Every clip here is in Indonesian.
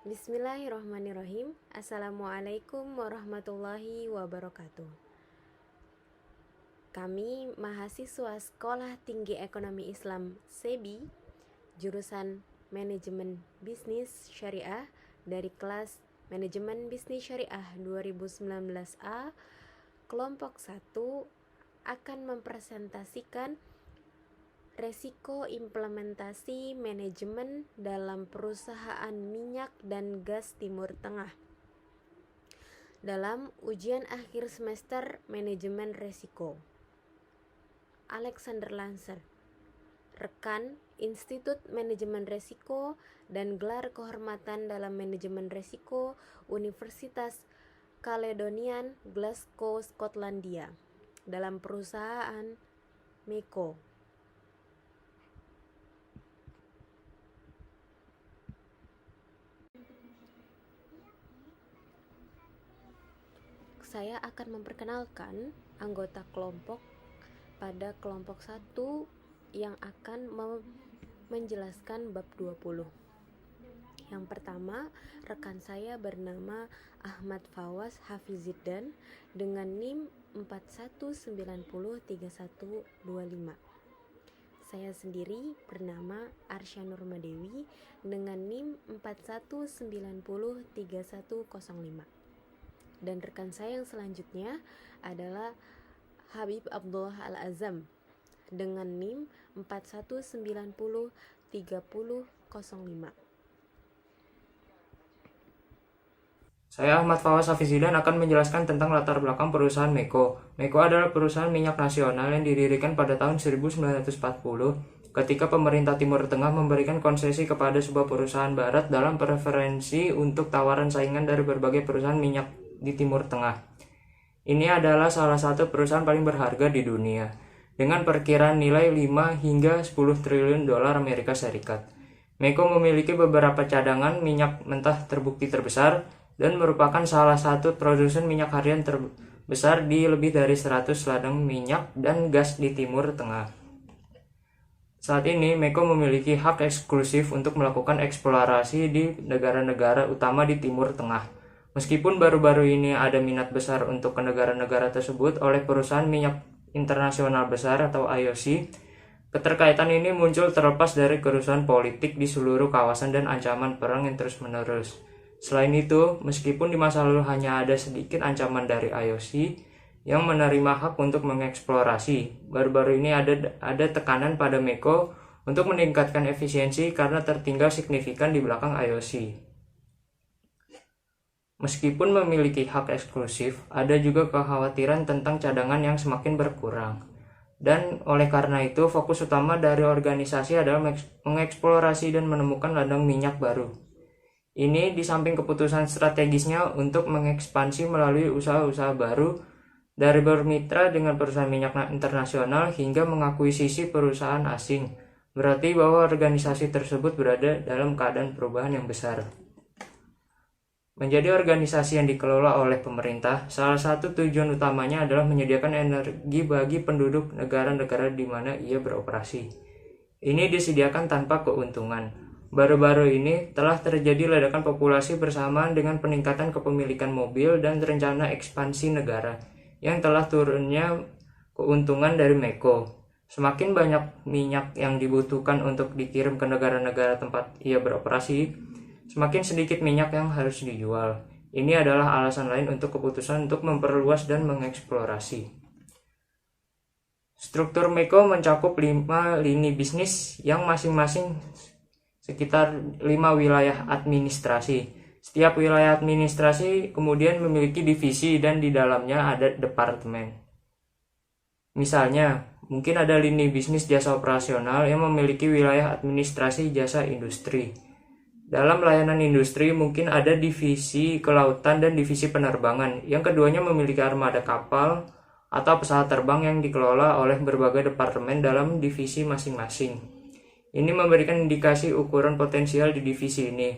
Bismillahirrahmanirrahim. Assalamualaikum warahmatullahi wabarakatuh. Kami mahasiswa Sekolah Tinggi Ekonomi Islam SEBI, jurusan Manajemen Bisnis Syariah dari kelas Manajemen Bisnis Syariah 2019A, kelompok 1 akan mempresentasikan resiko implementasi manajemen dalam perusahaan minyak dan gas Timur Tengah dalam ujian akhir semester manajemen resiko. Alexander Lancer, rekan Institut Manajemen Resiko dan gelar kehormatan dalam manajemen resiko Universitas Caledonian Glasgow, Skotlandia, dalam perusahaan Meko. Saya akan memperkenalkan anggota kelompok pada kelompok 1 yang akan menjelaskan bab 20. Yang pertama, rekan saya bernama Ahmad Fawaz Hafiziddan dengan NIM 41903125. Saya sendiri bernama Arsya Nurmadewi dengan NIM 41903105. Dan rekan saya yang selanjutnya adalah Habib Abdullah Al-Azam dengan NIM 41903005. Saya Ahmad Fawaz Hafiziddan akan menjelaskan tentang latar belakang perusahaan Meko. Meko adalah perusahaan minyak nasional yang didirikan pada tahun 1940 ketika pemerintah Timur Tengah memberikan konsesi kepada sebuah perusahaan barat dalam preferensi untuk tawaran saingan dari berbagai perusahaan minyak di Timur Tengah. Ini adalah salah satu perusahaan paling berharga di dunia, dengan perkiraan nilai 5 hingga 10 triliun dolar Amerika Serikat. Meko memiliki beberapa cadangan minyak mentah terbukti terbesar dan merupakan salah satu produsen minyak harian terbesar di lebih dari 100 ladang minyak dan gas di Timur Tengah. Saat ini, Meko memiliki hak eksklusif untuk melakukan eksplorasi di negara-negara utama di Timur Tengah. Meskipun baru-baru ini ada minat besar untuk ke negara-negara tersebut oleh perusahaan minyak internasional besar atau IOC, keterkaitan ini muncul terlepas dari kerusuhan politik di seluruh kawasan dan ancaman perang yang terus-menerus. Selain itu, meskipun di masa lalu hanya ada sedikit ancaman dari IOC yang menerima hak untuk mengeksplorasi, baru-baru ini ada tekanan pada Meko untuk meningkatkan efisiensi karena tertinggal signifikan di belakang IOC. Meskipun memiliki hak eksklusif, ada juga kekhawatiran tentang cadangan yang semakin berkurang. Dan oleh karena itu, fokus utama dari organisasi adalah mengeksplorasi dan menemukan ladang minyak baru. Ini di samping keputusan strategisnya untuk mengekspansi melalui usaha-usaha baru, dari bermitra dengan perusahaan minyak internasional hingga mengakuisisi perusahaan asing. Berarti bahwa organisasi tersebut berada dalam keadaan perubahan yang besar. Menjadi organisasi yang dikelola oleh pemerintah, salah satu tujuan utamanya adalah menyediakan energi bagi penduduk negara-negara di mana ia beroperasi. Ini disediakan tanpa keuntungan. Baru-baru ini telah terjadi ledakan populasi bersamaan dengan peningkatan kepemilikan mobil dan rencana ekspansi negara, yang telah turunnya keuntungan dari Meko. Semakin banyak minyak yang dibutuhkan untuk dikirim ke negara-negara tempat ia beroperasi, semakin sedikit minyak yang harus dijual. Ini adalah alasan lain untuk keputusan untuk memperluas dan mengeksplorasi. Struktur Meko mencakup 5 lini bisnis yang masing-masing sekitar 5 wilayah administrasi. Setiap wilayah administrasi kemudian memiliki divisi dan di dalamnya ada departemen. Misalnya, mungkin ada lini bisnis jasa operasional yang memiliki wilayah administrasi jasa industri. Dalam layanan industri mungkin ada divisi kelautan dan divisi penerbangan, yang keduanya memiliki armada kapal atau pesawat terbang yang dikelola oleh berbagai departemen dalam divisi masing-masing. Ini memberikan indikasi ukuran potensial di divisi ini.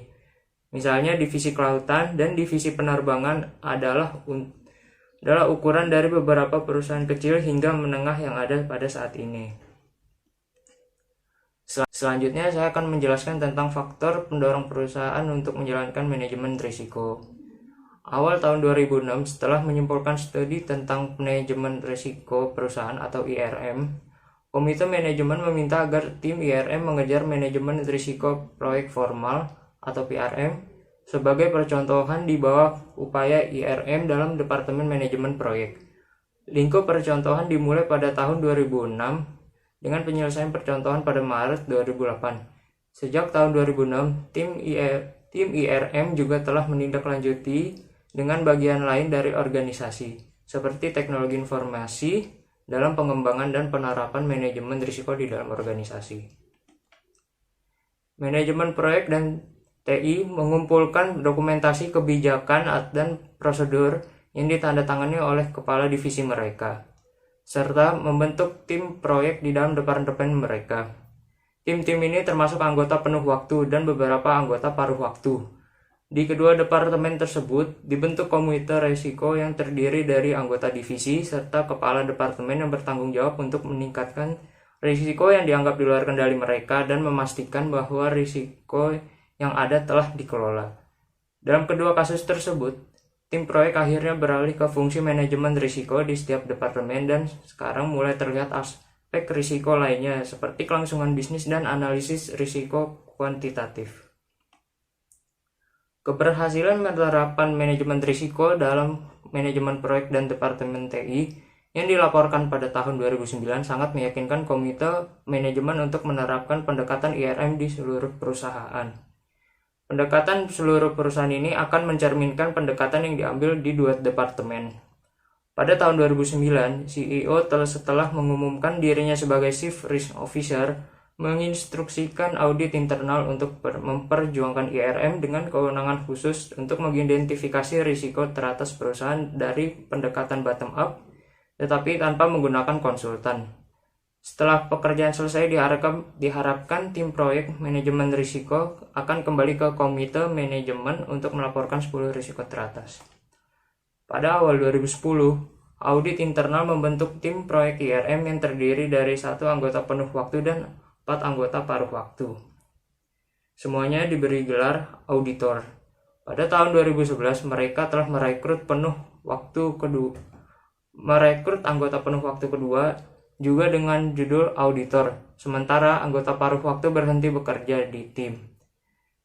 Misalnya divisi kelautan dan divisi penerbangan adalah ukuran dari beberapa perusahaan kecil hingga menengah yang ada pada saat ini. Selanjutnya saya akan menjelaskan tentang faktor pendorong perusahaan untuk menjalankan manajemen risiko. Awal tahun 2006, setelah menyimpulkan studi tentang manajemen risiko perusahaan atau IRM, Komite Manajemen meminta agar tim IRM mengejar manajemen risiko proyek formal atau PRM sebagai percontohan di bawah upaya IRM dalam Departemen Manajemen Proyek. Lingkup percontohan dimulai pada tahun 2006 dengan penyelesaian percontohan pada Maret 2008. Sejak tahun 2006, tim IRM juga telah menindaklanjuti dengan bagian lain dari organisasi, seperti teknologi informasi dalam pengembangan dan penerapan manajemen risiko di dalam organisasi. Manajemen proyek dan TI mengumpulkan dokumentasi kebijakan dan prosedur yang ditandatangani oleh kepala divisi mereka, serta membentuk tim proyek di dalam departemen mereka. Tim-tim ini termasuk anggota penuh waktu dan beberapa anggota paruh waktu. Di kedua departemen tersebut dibentuk komite risiko yang terdiri dari anggota divisi serta kepala departemen yang bertanggung jawab untuk meningkatkan risiko yang dianggap di luar kendali mereka dan memastikan bahwa risiko yang ada telah dikelola. Dalam kedua kasus tersebut, tim proyek akhirnya beralih ke fungsi manajemen risiko di setiap departemen dan sekarang mulai terlihat aspek risiko lainnya seperti kelangsungan bisnis dan analisis risiko kuantitatif. Keberhasilan penerapan manajemen risiko dalam manajemen proyek dan departemen TI yang dilaporkan pada tahun 2009 sangat meyakinkan komite manajemen untuk menerapkan pendekatan IRM di seluruh perusahaan. Pendekatan seluruh perusahaan ini akan mencerminkan pendekatan yang diambil di dua departemen. Pada tahun 2009, CEO setelah mengumumkan dirinya sebagai Chief Risk Officer, menginstruksikan audit internal untuk memperjuangkan IRM dengan kewenangan khusus untuk mengidentifikasi risiko teratas perusahaan dari pendekatan bottom up, tetapi tanpa menggunakan konsultan. Setelah pekerjaan selesai, diharapkan tim proyek manajemen risiko akan kembali ke komite manajemen untuk melaporkan 10 risiko teratas. Pada awal 2010, audit internal membentuk tim proyek IRM yang terdiri dari 1 anggota penuh waktu dan 4 anggota paruh waktu. Semuanya diberi gelar auditor. Pada tahun 2011, mereka telah merekrut anggota penuh waktu kedua juga dengan judul auditor, sementara anggota paruh waktu berhenti bekerja di tim.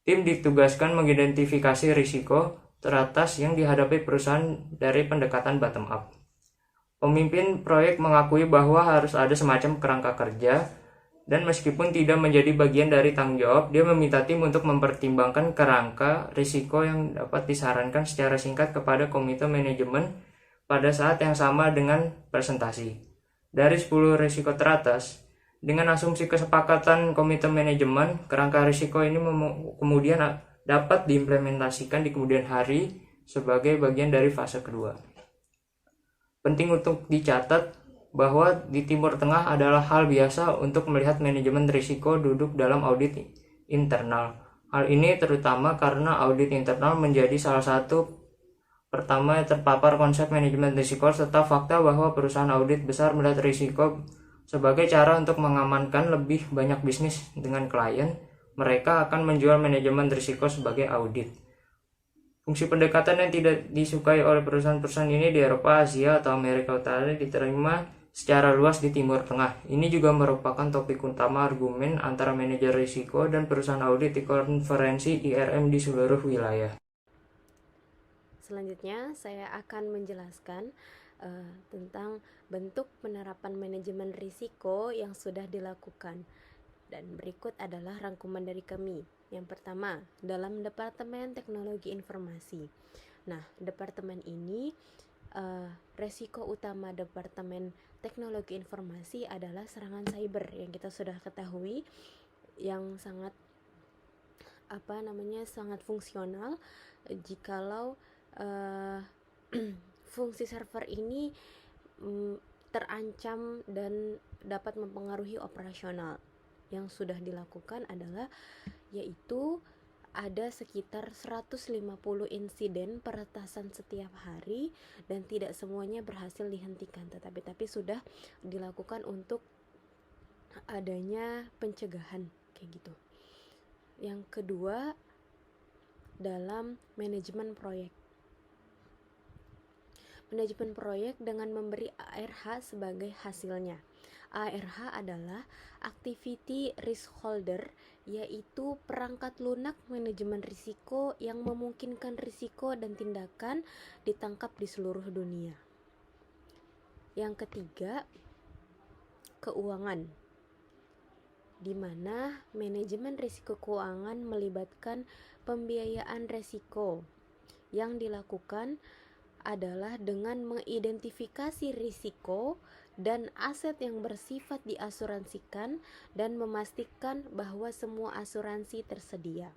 Tim ditugaskan mengidentifikasi risiko teratas yang dihadapi perusahaan dari pendekatan bottom up. Pemimpin proyek mengakui bahwa harus ada semacam kerangka kerja, dan meskipun tidak menjadi bagian dari tanggung jawab, dia meminta tim untuk mempertimbangkan kerangka risiko yang dapat disarankan secara singkat kepada komite manajemen pada saat yang sama dengan presentasi. Dari 10 risiko teratas, dengan asumsi kesepakatan komite manajemen, kerangka risiko ini kemudian dapat diimplementasikan di kemudian hari sebagai bagian dari fase kedua. Penting untuk dicatat bahwa di Timur Tengah adalah hal biasa untuk melihat manajemen risiko duduk dalam audit internal. Hal ini terutama karena audit internal menjadi salah satu pertama terpapar konsep manajemen risiko serta fakta bahwa perusahaan audit besar melihat risiko sebagai cara untuk mengamankan lebih banyak bisnis dengan klien. Mereka akan menjual manajemen risiko sebagai audit. Fungsi pendekatan yang tidak disukai oleh perusahaan-perusahaan ini di Eropa, Asia, atau Amerika Utara diterima secara luas di Timur Tengah. Ini juga merupakan topik utama argumen antara manajer risiko dan perusahaan audit di konferensi IRM di seluruh wilayah. Selanjutnya, saya akan menjelaskan tentang bentuk penerapan manajemen risiko yang sudah dilakukan. Dan berikut adalah rangkuman dari kami. Yang pertama, dalam Departemen Teknologi Informasi. Nah, departemen ini, resiko utama Departemen Teknologi Informasi adalah serangan cyber yang kita sudah ketahui, yang sangat sangat fungsional jikalau fungsi server ini terancam dan dapat mempengaruhi operasional. Yang sudah dilakukan adalah yaitu ada sekitar 150 insiden peretasan setiap hari dan tidak semuanya berhasil dihentikan, tetapi sudah dilakukan untuk adanya pencegahan kayak gitu. Yang kedua, dalam manajemen proyek. Manajemen proyek dengan memberi ARH sebagai hasilnya. ARH adalah Activity Risk Holder, yaitu perangkat lunak manajemen risiko yang memungkinkan risiko dan tindakan ditangkap di seluruh dunia. Yang ketiga, keuangan, di mana manajemen risiko keuangan melibatkan pembiayaan risiko. Yang dilakukan adalah dengan mengidentifikasi risiko dan aset yang bersifat diasuransikan dan memastikan bahwa semua asuransi tersedia.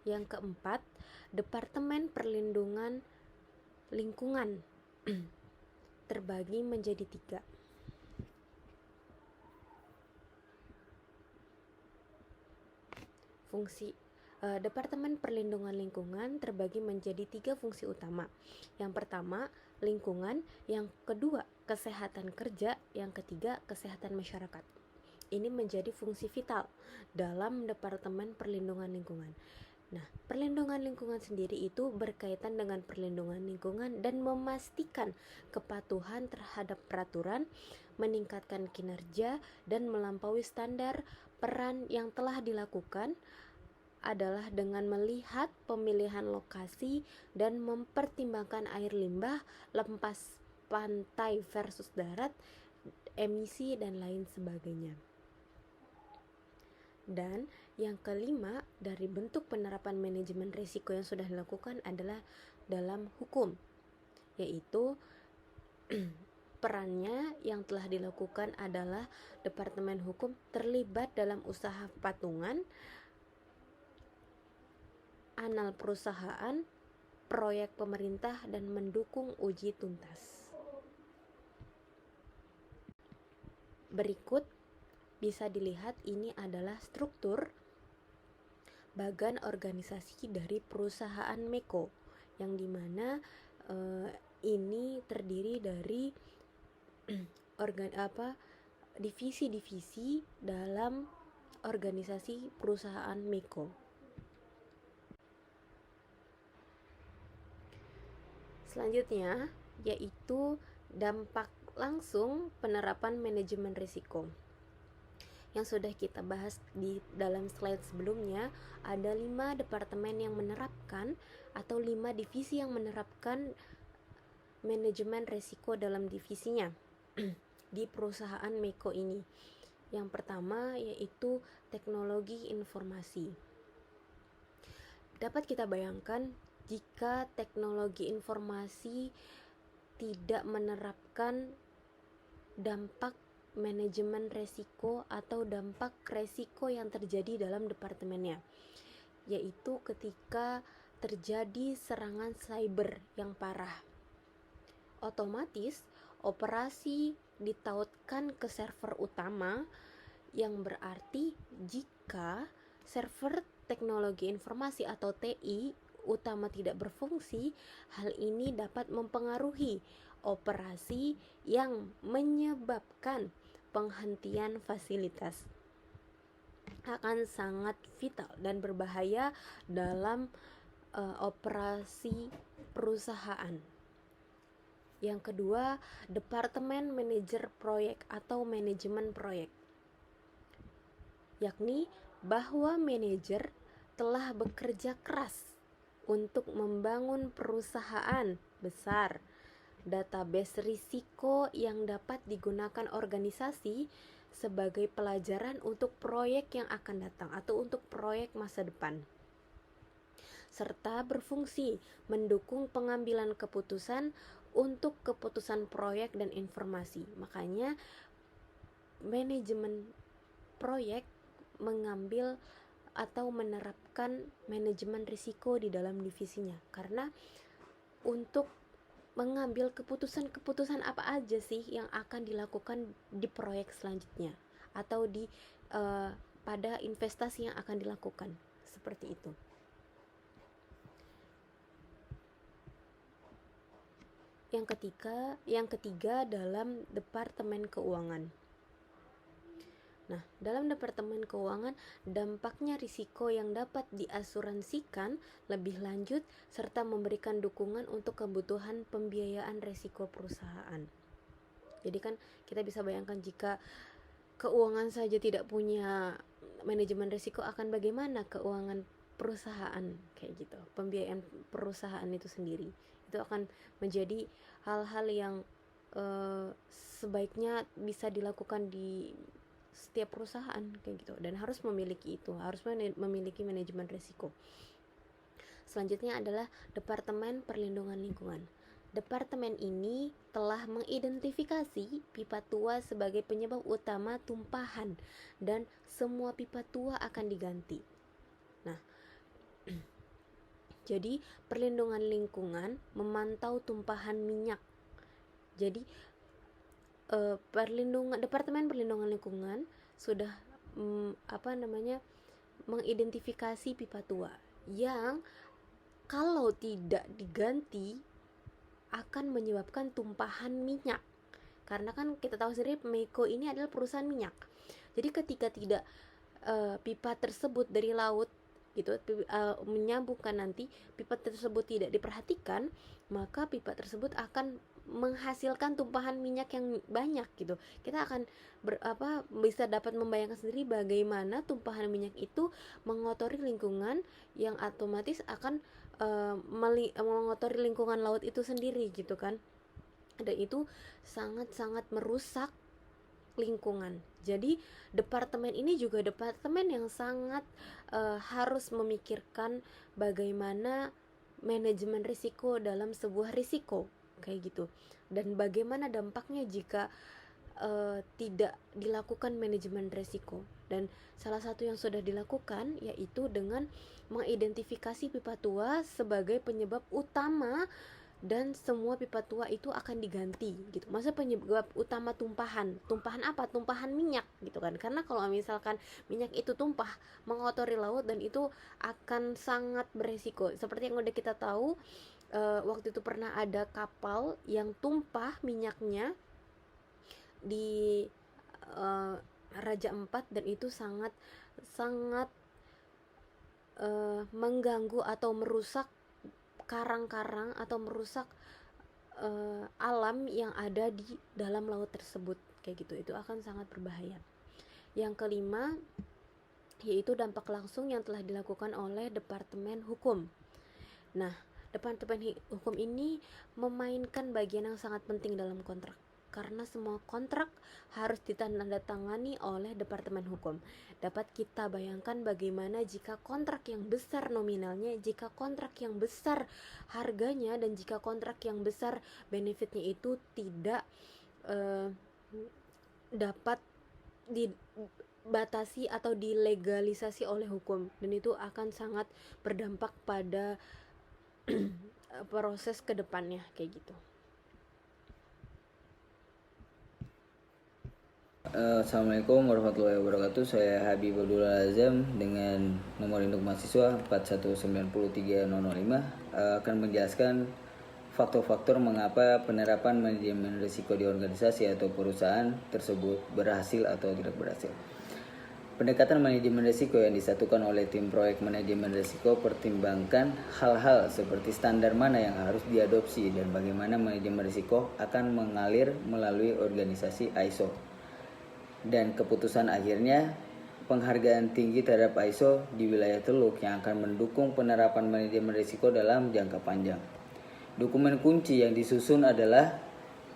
Yang keempat, Departemen Perlindungan Lingkungan terbagi menjadi 3. Departemen Perlindungan Lingkungan terbagi menjadi 3 fungsi utama. Yang pertama, lingkungan. Yang kedua, kesehatan kerja. Yang ketiga, kesehatan masyarakat. Ini menjadi fungsi vital dalam Departemen Perlindungan Lingkungan. Nah, perlindungan lingkungan sendiri itu berkaitan dengan perlindungan lingkungan dan memastikan kepatuhan terhadap peraturan, meningkatkan kinerja, dan melampaui standar. Peran yang telah dilakukan adalah dengan melihat pemilihan lokasi dan mempertimbangkan air limbah, lepas pantai versus darat, emisi, dan lain sebagainya. Dan yang kelima, dari bentuk penerapan manajemen risiko yang sudah dilakukan adalah dalam hukum, yaitu perannya yang telah dilakukan adalah Departemen Hukum terlibat dalam usaha patungan, anal perusahaan, proyek pemerintah, dan mendukung uji tuntas. Berikut bisa dilihat ini adalah struktur bagan organisasi dari perusahaan Meko, yang dimana ini terdiri dari divisi-divisi dalam organisasi perusahaan Meko. Selanjutnya yaitu dampak langsung penerapan manajemen risiko. Yang sudah kita bahas di dalam slide sebelumnya, ada 5 departemen yang menerapkan atau 5 divisi yang menerapkan manajemen risiko dalam divisinya di perusahaan Meko ini. Yang pertama yaitu teknologi informasi. Dapat kita bayangkan jika teknologi informasi tidak menerapkan dampak manajemen resiko atau dampak resiko yang terjadi dalam departemennya, yaitu ketika terjadi serangan cyber yang parah, otomatis operasi ditautkan ke server utama, yang berarti jika server teknologi informasi atau TI utama tidak berfungsi, hal ini dapat mempengaruhi operasi yang menyebabkan penghentian fasilitas. Akan sangat vital dan berbahaya dalam operasi perusahaan. Yang kedua, Departemen Manajer Proyek atau Manajemen Proyek, yakni bahwa manajer telah bekerja keras untuk membangun perusahaan besar, database risiko yang dapat digunakan organisasi sebagai pelajaran untuk proyek yang akan datang atau untuk proyek masa depan, serta berfungsi mendukung pengambilan keputusan untuk keputusan proyek dan informasi. Makanya manajemen proyek mengambil atau menerapkan manajemen risiko di dalam divisinya, karena untuk mengambil keputusan-keputusan apa aja sih yang akan dilakukan di proyek selanjutnya atau di pada investasi yang akan dilakukan, seperti itu. yang ketiga dalam Departemen Keuangan. Nah, dalam Departemen Keuangan, dampaknya risiko yang dapat diasuransikan lebih lanjut serta memberikan dukungan untuk kebutuhan pembiayaan risiko perusahaan. Jadi kan kita bisa bayangkan jika keuangan saja tidak punya manajemen risiko, akan bagaimana keuangan perusahaan kayak gitu. Pembiayaan perusahaan itu sendiri itu akan menjadi hal-hal yang sebaiknya bisa dilakukan di setiap perusahaan kayak gitu, dan harus memiliki manajemen risiko. Selanjutnya adalah Departemen Perlindungan Lingkungan. Departemen ini telah mengidentifikasi pipa tua sebagai penyebab utama tumpahan dan semua pipa tua akan diganti. Nah, jadi perlindungan lingkungan memantau tumpahan minyak. Jadi Departemen Perlindungan Lingkungan sudah mengidentifikasi pipa tua yang kalau tidak diganti akan menyebabkan tumpahan minyak. Karena kan kita tahu sendiri Meko ini adalah perusahaan minyak. Jadi ketika tidak pipa tersebut dari laut gitu menyambungkan, nanti pipa tersebut tidak diperhatikan, maka pipa tersebut akan menghasilkan tumpahan minyak yang banyak gitu. Kita akan bisa dapat membayangkan sendiri bagaimana tumpahan minyak itu mengotori lingkungan, yang otomatis akan mengotori lingkungan laut itu sendiri gitu kan. Dan itu sangat-sangat merusak lingkungan. Jadi departemen ini juga departemen yang sangat harus memikirkan bagaimana manajemen risiko dalam sebuah risiko kayak gitu, dan bagaimana dampaknya jika tidak dilakukan manajemen risiko. Dan salah satu yang sudah dilakukan yaitu dengan mengidentifikasi pipa tua sebagai penyebab utama, dan semua pipa tua itu akan diganti gitu. Masa penyebab utama tumpahan apa? Tumpahan minyak gitu kan. Karena kalau misalkan minyak itu tumpah mengotori laut, dan itu akan sangat beresiko. Seperti yang udah kita tahu, waktu itu pernah ada kapal yang tumpah minyaknya di Raja Ampat, dan itu sangat mengganggu atau merusak karang-karang atau merusak alam yang ada di dalam laut tersebut kayak gitu. Itu akan sangat berbahaya. Yang kelima yaitu dampak langsung yang telah dilakukan oleh Departemen Hukum. Nah, Departemen Hukum ini memainkan bagian yang sangat penting dalam kontrak, karena semua kontrak harus ditandatangani oleh Departemen Hukum. Dapat kita bayangkan bagaimana jika kontrak yang besar nominalnya, jika kontrak yang besar harganya, dan jika kontrak yang besar benefitnya itu tidak dapat dibatasi atau dilegalisasi oleh hukum, dan itu akan sangat berdampak pada proses kedepannya kayak gitu. Assalamualaikum warahmatullahi wabarakatuh. Saya Habibur Azam dengan nomor induk mahasiswa 4193005 akan menjelaskan faktor-faktor mengapa penerapan manajemen risiko di organisasi atau perusahaan tersebut berhasil atau tidak berhasil. Pendekatan manajemen risiko yang disatukan oleh tim proyek manajemen risiko pertimbangkan hal-hal seperti standar mana yang harus diadopsi dan bagaimana manajemen risiko akan mengalir melalui organisasi ISO. Dan keputusan akhirnya penghargaan tinggi terhadap ISO di wilayah Teluk yang akan mendukung penerapan manajemen risiko dalam jangka panjang. Dokumen kunci yang disusun adalah: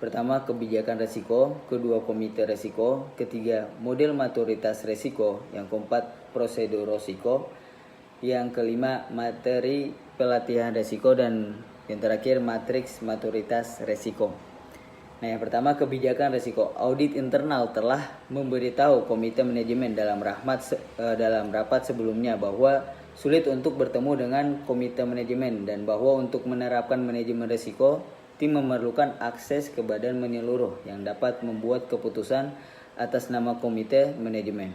pertama, kebijakan risiko; kedua, komite risiko; ketiga, model maturitas risiko; yang keempat, prosedur risiko; yang kelima, materi pelatihan risiko; dan yang terakhir, matriks maturitas risiko. Nah, yang pertama, kebijakan risiko. Audit internal telah memberitahu komite manajemen dalam rapat sebelumnya bahwa sulit untuk bertemu dengan komite manajemen, dan bahwa untuk menerapkan manajemen risiko, tim memerlukan akses ke badan menyeluruh yang dapat membuat keputusan atas nama komite manajemen.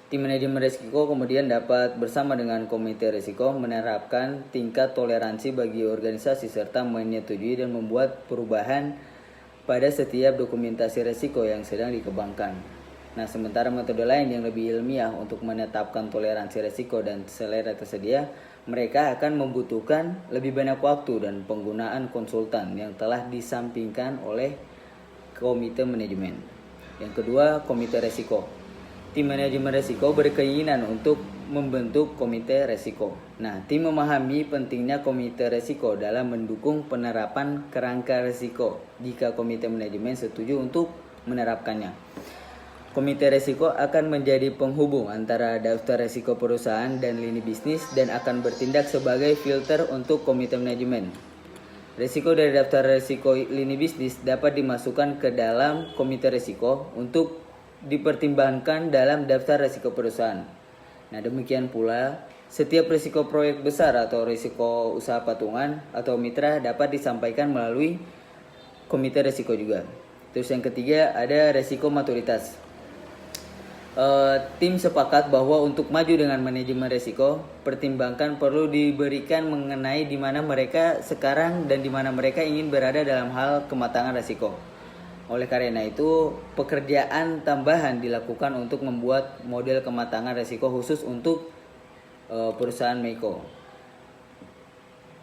Tim manajemen risiko kemudian dapat bersama dengan komite risiko menerapkan tingkat toleransi bagi organisasi serta menyetujui dan membuat perubahan pada setiap dokumentasi risiko yang sedang dikembangkan. Nah, sementara metode lain yang lebih ilmiah untuk menetapkan toleransi risiko dan selera tersedia, mereka akan membutuhkan lebih banyak waktu dan penggunaan konsultan yang telah disampingkan oleh komite manajemen. Yang kedua, komite risiko. Tim manajemen risiko berkeinginan untuk membentuk komite risiko. Nah, tim memahami pentingnya komite risiko dalam mendukung penerapan kerangka risiko jika komite manajemen setuju untuk menerapkannya. Komite risiko akan menjadi penghubung antara daftar risiko perusahaan dan lini bisnis dan akan bertindak sebagai filter untuk komite manajemen. Risiko dari daftar risiko lini bisnis dapat dimasukkan ke dalam komite risiko untuk dipertimbangkan dalam daftar risiko perusahaan. Nah, demikian pula setiap risiko proyek besar atau risiko usaha patungan atau mitra dapat disampaikan melalui komite risiko juga. Terus yang ketiga ada risiko maturitas. Tim sepakat bahwa untuk maju dengan manajemen risiko, pertimbangkan perlu diberikan mengenai di mana mereka sekarang dan di mana mereka ingin berada dalam hal kematangan risiko. Oleh karena itu, pekerjaan tambahan dilakukan untuk membuat model kematangan risiko khusus untuk perusahaan Meko.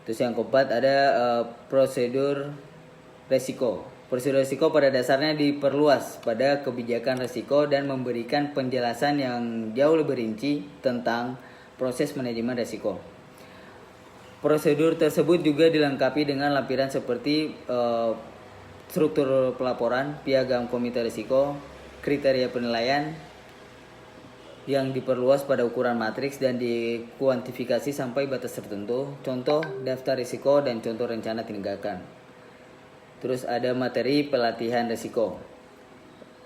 Terus yang keempat ada prosedur risiko. Prosedur risiko pada dasarnya diperluas pada kebijakan risiko dan memberikan penjelasan yang jauh lebih rinci tentang proses manajemen risiko. Prosedur tersebut juga dilengkapi dengan lampiran seperti struktur pelaporan, piagam komite risiko, kriteria penilaian yang diperluas pada ukuran matriks dan dikuantifikasi sampai batas tertentu, contoh daftar risiko dan contoh rencana tindakan. Terus ada materi pelatihan risiko.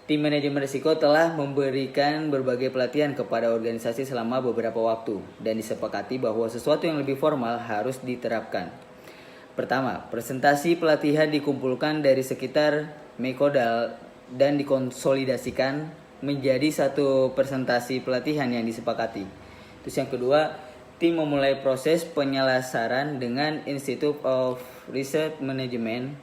Tim manajemen risiko telah memberikan berbagai pelatihan kepada organisasi selama beberapa waktu dan disepakati bahwa sesuatu yang lebih formal harus diterapkan. Pertama, presentasi pelatihan dikumpulkan dari sekitar Mekodal dan dikonsolidasikan menjadi satu presentasi pelatihan yang disepakati. Terus yang kedua, tim memulai proses penyelesaian dengan Institute of Research Management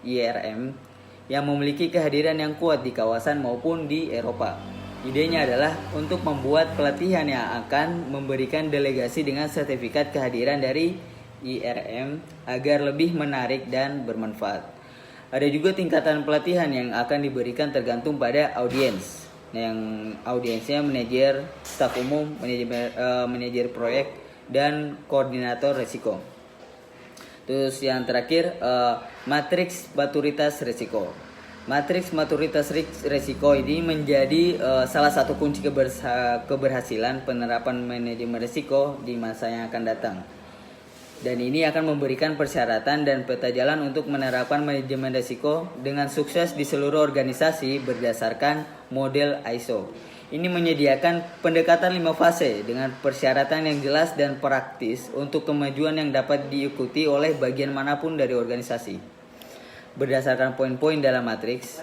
(IRM) yang memiliki kehadiran yang kuat di kawasan maupun di Eropa. Idenya adalah untuk membuat pelatihan yang akan memberikan delegasi dengan sertifikat kehadiran dari IRM agar lebih menarik dan bermanfaat. Ada juga tingkatan pelatihan yang akan diberikan tergantung pada audiens. Yang audiensnya manajer, staf umum, manajer proyek, dan koordinator risiko. Terus yang terakhir matriks maturitas risiko. Matriks maturitas risiko ini menjadi salah satu kunci keberhasilan penerapan manajemen risiko di masa yang akan datang. Dan ini akan memberikan persyaratan dan peta jalan untuk menerapkan manajemen risiko dengan sukses di seluruh organisasi berdasarkan model ISO. Ini menyediakan pendekatan 5 fase dengan persyaratan yang jelas dan praktis untuk kemajuan yang dapat diikuti oleh bagian manapun dari organisasi. Berdasarkan poin-poin dalam matriks,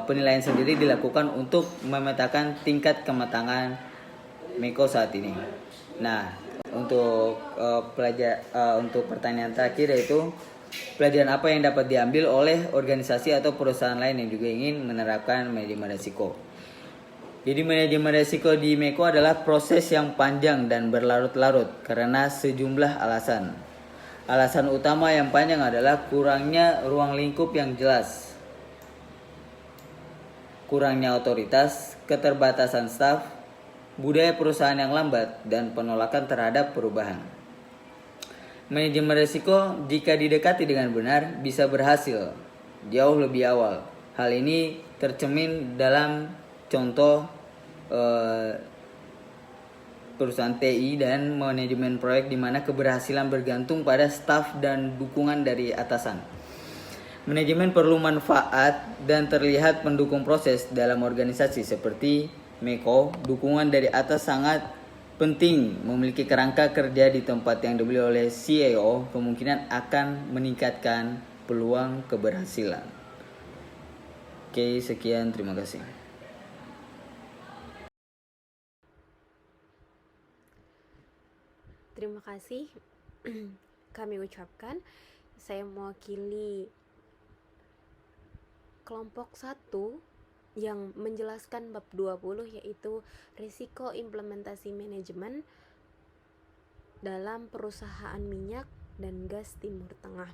penilaian sendiri dilakukan untuk memetakan tingkat kematangan Meko saat ini. Nah, untuk untuk pertanyaan terakhir yaitu pelajaran apa yang dapat diambil oleh organisasi atau perusahaan lain yang juga ingin menerapkan manajemen risiko. Jadi manajemen risiko di Meko adalah proses yang panjang dan berlarut-larut karena sejumlah alasan. Alasan utama yang panjang adalah kurangnya ruang lingkup yang jelas, kurangnya otoritas, keterbatasan staf, budaya perusahaan yang lambat, dan penolakan terhadap perubahan. Manajemen risiko jika didekati dengan benar bisa berhasil jauh lebih awal. Hal ini tercermin dalam contoh perusahaan TI dan manajemen proyek di mana keberhasilan bergantung pada staf dan dukungan dari atasan. Manajemen perlu manfaat dan terlihat mendukung proses dalam organisasi seperti Meko. Dukungan dari atas sangat penting. Memiliki kerangka kerja di tempat yang dibeli oleh CEO kemungkinan akan meningkatkan peluang keberhasilan. Oke, sekian, terima kasih. terima kasih kami ucapkan. Saya mewakili kelompok 1 yang menjelaskan bab 20, yaitu risiko implementasi manajemen dalam perusahaan minyak dan gas Timur Tengah.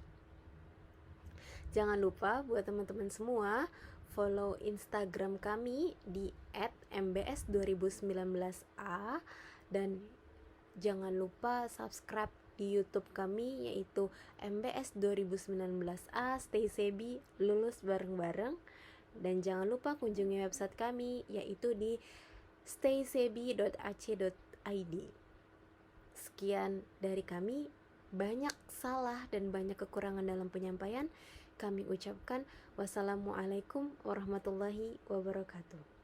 Jangan lupa buat teman-teman semua follow Instagram kami di @mbs2019a, dan jangan lupa subscribe di YouTube kami yaitu MBS 2019A Stay Sebi Lulus Bareng-Bareng. Dan jangan lupa kunjungi website kami yaitu di staysebi.ac.id. Sekian dari kami. Banyak salah dan banyak kekurangan dalam penyampaian. Kami ucapkan wassalamualaikum warahmatullahi wabarakatuh.